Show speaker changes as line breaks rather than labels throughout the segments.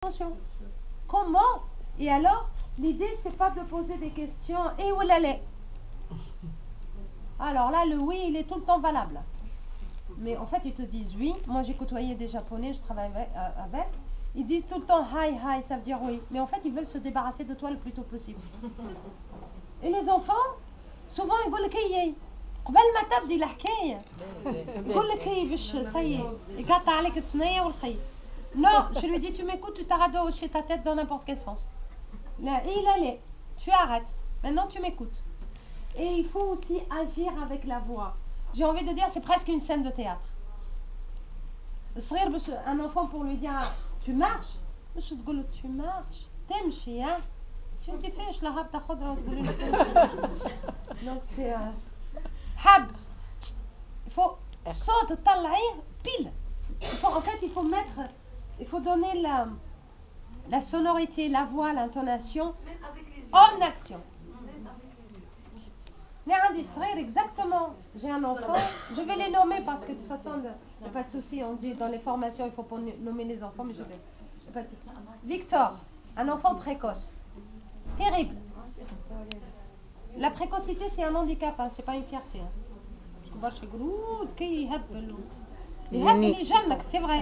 Attention. Comment? Et alors, l'idée, c'est pas de poser des questions. Et où elle est? Alors là, le oui, il est tout le temps valable. Mais en fait, ils te disent oui. Moi, j'ai côtoyé des Japonais, je travaille avec. Ils disent tout le temps hi, hi, ça veut dire oui. Mais en fait, ils veulent se débarrasser de toi le plus tôt possible. Et les enfants, souvent, ils disent كي قبل ما تبدي الحكاية يقول لك كي باش سي يقطع عليك الثنية والخي. Non, je lui dis tu m'écoutes, tu t'arrêtes de hocher ta tête dans n'importe quel sens. Là, et il allait, tu arrêtes. Maintenant, tu m'écoutes. Et il faut aussi agir avec la voix. J'ai envie de dire, c'est presque une scène de théâtre. Un enfant pour lui dire, tu marches, tu marches, تمشي, hein. Tu fais, je la rappe ta khadra. Donc c'est habs. Il faut sauter pile. En fait, il faut donner la sonorité, la voix, l'intonation en action. Exactement. J'ai un enfant, je vais les nommer parce que de toute façon, il n'y a pas de souci. On dit dans les formations, il ne faut pas nommer les enfants, mais je vais. Pas de souci. Victor, un enfant précoce. Terrible. La précocité, c'est un handicap, hein, c'est pas une fierté. C'est vrai.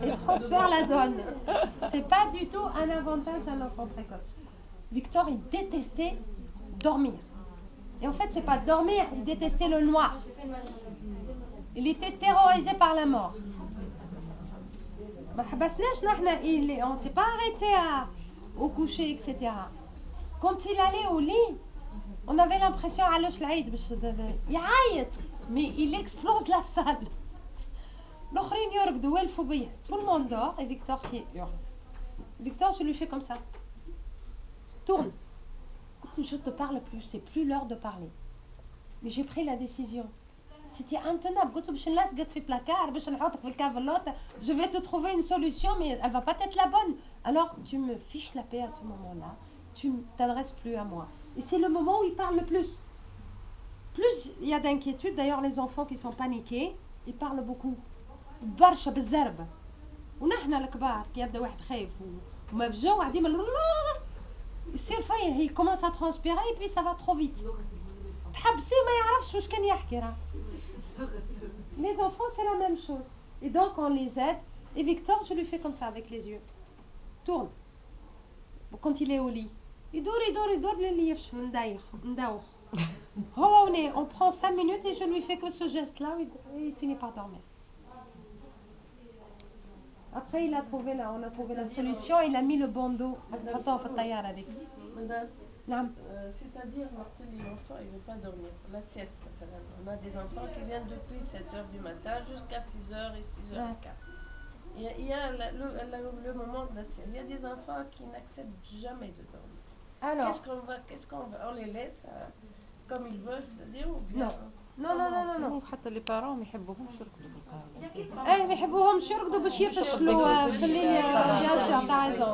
Il transfère la donne. C'est pas du tout un avantage d'un enfant précoce. Victor, il détestait dormir. Et en fait, c'est pas dormir, il détestait le noir. Il était terrorisé par la mort. On ne s'est pas arrêté au coucher, etc. Quand il allait au lit, on avait l'impression mais il explose la salle. Tout le monde dort et Victor qui hurle. Victor, je lui fais comme ça. Tourne. Je te parle plus, c'est plus l'heure de parler. Mais j'ai pris la décision. C'était intenable. Je vais te trouver une solution, mais elle va pas être la bonne. Alors, tu me fiches la paix à ce moment-là. Tu ne t'adresses plus à moi. Et c'est le moment où il parle le plus. Plus il y a d'inquiétude, d'ailleurs les enfants qui sont paniqués, ils parlent beaucoup. برشا بالزربة. ونحن الكبار كي يبدا واحد خايف ومفجوع قاعدين يصير فيه, il commence à transpirer et puis ça va trop vite. تحبسيه ما يعرفش واش كان يحكي راه. Les enfants c'est la même chose. Et donc on les aide. Et Victor, je lui fais comme ça avec les yeux. Tourne. Quand il est au lit. يدور للي يفش مداوخ. On prend 5 minutes et je lui fais que ce geste-là et il finit par dormir. Après, on a trouvé la solution, il a mis le bandeau. Attends, avec.
Madame, c'est-à-dire, l'enfant, il ne veut pas dormir. La sieste, on a des enfants qui viennent depuis 7h du matin jusqu'à 6h et 6h15. Il y a le moment de la sieste. Il y a des enfants qui n'acceptent jamais de dormir.
Alors,
qu'est-ce qu'on va? On les laisse comme ils veulent, c'est-à-dire ou bien...
Non.
حتى les parents ما يحبوهمش يرقدوا بالقهوة.
ما يحبوهمش يرقدوا باش يفشلوا في الليل. Bien sûr, t'as raison.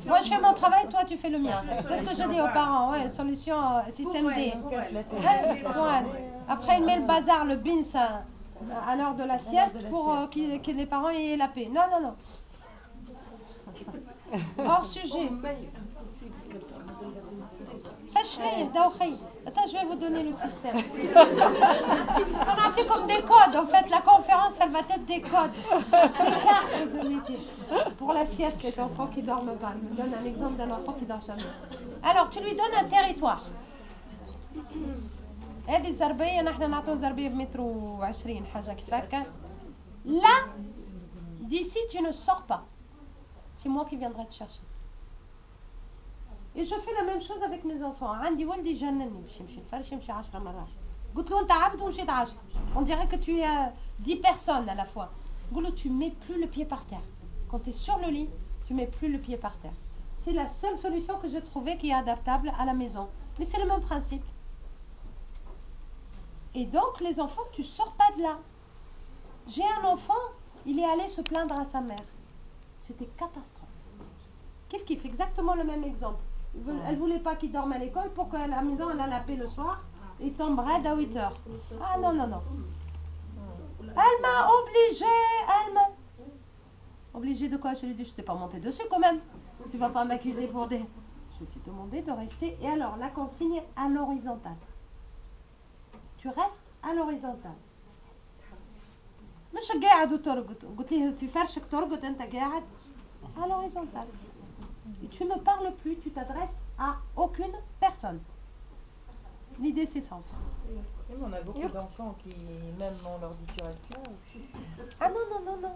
Moi, je fais mon travail, toi, tu fais le mien. C'est ce que je dis aux parents. Ouais, solution système D. Après, il met le bazar, le bins à l'heure de la sieste pour que les parents aient la paix. Non. Hors sujet. Attends, je vais vous donner le système. On a fait comme des codes. En fait, la conférence, elle va être des codes. Des cartes de métier. Pour la sieste, les enfants qui dorment pas. Je vous donne un exemple d'un enfant qui dort jamais. Alors, tu lui donnes un territoire. هذه الزربية نحن نعطوه زربية بمتر و20 حاجة كيف هكا. Là, d'ici, tu ne sors pas. C'est moi qui viendrai te chercher. Et je fais la même chose avec mes enfants. عندي ولدي جنني باش يمشي الفرش يمشي 10 مرات. قلت له انت عبد ومشيت 10. On dirait que tu es 10 personnes à la fois. قول له tu mets plus le pied par terre. Quand tu es sur le lit, tu mets plus le pied par terre. C'est la seule solution que j'ai trouvée qui est adaptable à la maison. Mais c'est le même principe. Et donc les enfants, tu sors pas de là. J'ai un enfant, il est allé se plaindre à sa mère. C'était catastrophe. Kif, exactement le même exemple. Elle ne voulait pas qu'il dorme à l'école pour qu'à la maison, elle a la paix le soir. Il tombe raide à 8 heures. Ah non. Elle m'a obligée, Obligé de quoi? Je lui dis, je t'ai pas monté dessus quand même. Tu vas pas m'accuser pour des... Je t'ai demandé de rester. Et alors, la consigne est à l'horizontale. Tu restes à l'horizontale. مش قاعد وترقد قلت لي في فرشك ترقد انت قاعد à l'horizontale. Et tu ne parles plus, tu t'adresses à aucune personne. L'idée c'est ça.
On a beaucoup d'enfants qui, même ont leur dit tu restes là.
Ah non, non, non, non.